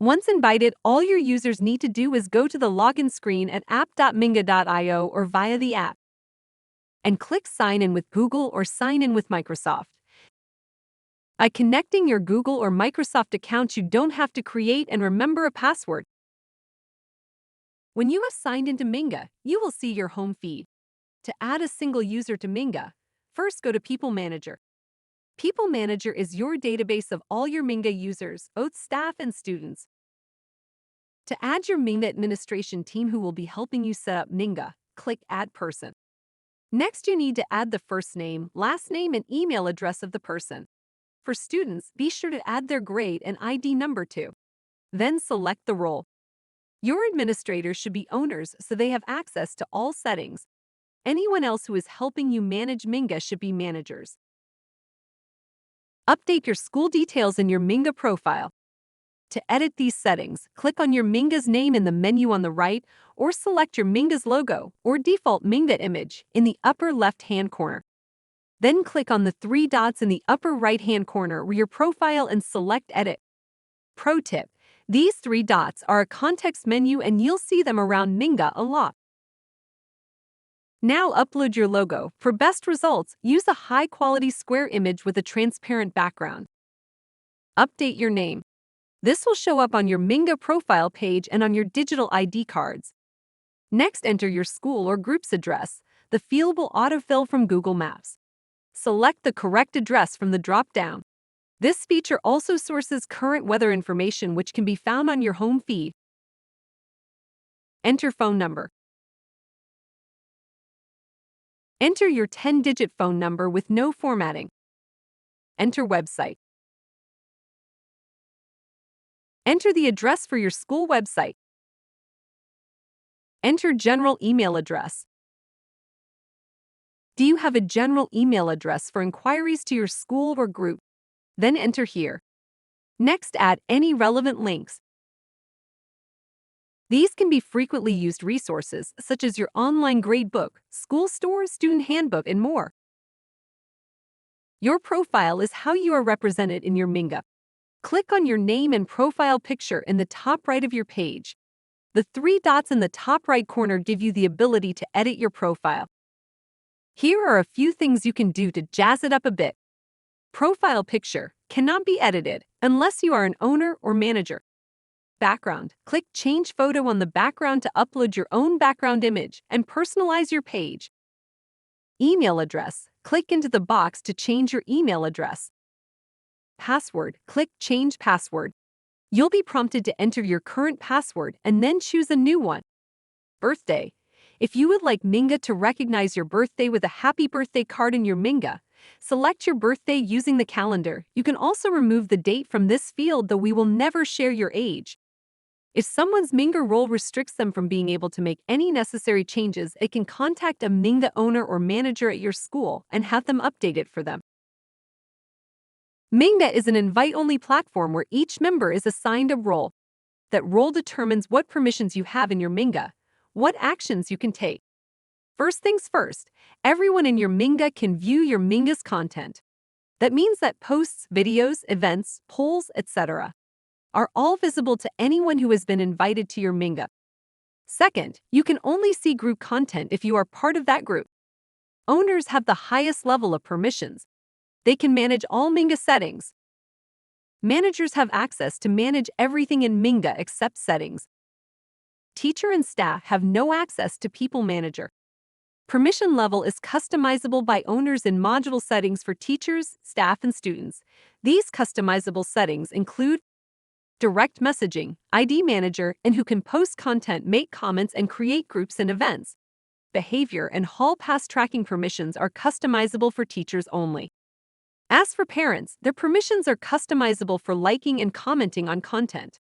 Once invited, all your users need to do is go to the login screen at app.minga.io or via the app and click Sign in with Google or Sign in with Microsoft. By connecting your Google or Microsoft account, you don't have to create and remember a password. When you have signed into Minga, you will see your home feed. To add a single user to Minga, first go to People Manager. People Manager is your database of all your Minga users, both staff and students. To add your Minga administration team who will be helping you set up Minga, click Add Person. Next, you need to add the first name, last name, and email address of the person. For students, be sure to add their grade and ID number too. Then select the role. Your administrators should be owners so they have access to all settings. Anyone else who is helping you manage Minga should be managers. Update your school details in your Minga profile. To edit these settings, click on your Minga's name in the menu on the right or select your Minga's logo or default Minga image in the upper left-hand corner. Then click on the three dots in the upper right-hand corner where your profile and select Edit. Pro tip: these three dots are a context menu and you'll see them around Minga a lot. Now upload your logo. For best results, use a high-quality square image with a transparent background. Update your name. This will show up on your Minga profile page and on your digital ID cards. Next, enter your school or group's address. The field will autofill from Google Maps. Select the correct address from the drop-down. This feature also sources current weather information which can be found on your home feed. Enter phone number. Enter your 10-digit phone number with no formatting. Enter website. Enter the address for your school website. Enter general email address. Do you have a general email address for inquiries to your school or group? Then enter here. Next, add any relevant links. These can be frequently used resources such as your online gradebook, school store, student handbook, and more. Your profile is how you are represented in your Minga. Click on your name and profile picture in the top right of your page. The three dots in the top right corner give you the ability to edit your profile. Here are a few things you can do to jazz it up a bit. Profile picture cannot be edited unless you are an owner or manager. Background. Click Change Photo on the background to upload your own background image and personalize your page. Email address. Click into the box to change your email address. Password. Click Change Password. You'll be prompted to enter your current password and then choose a new one. Birthday. If you would like Minga to recognize your birthday with a happy birthday card in your Minga, select your birthday using the calendar. You can also remove the date from this field, though we will never share your age. If someone's Minga role restricts them from being able to make any necessary changes, it can contact a Minga owner or manager at your school and have them update it for them. Minga is an invite-only platform where each member is assigned a role. That role determines what permissions you have in your Minga, what actions you can take. First things first, everyone in your Minga can view your Minga's content. That means that posts, videos, events, polls, etc. are all visible to anyone who has been invited to your Minga. Second, you can only see group content if you are part of that group. Owners have the highest level of permissions. They can manage all Minga settings. Managers have access to manage everything in Minga except settings. Teacher and staff have no access to People Manager. Permission level is customizable by owners in module settings for teachers, staff, and students. These customizable settings include direct messaging, ID manager, and who can post content, make comments, and create groups and events. Behavior and hall pass tracking permissions are customizable for teachers only. As for parents, their permissions are customizable for liking and commenting on content.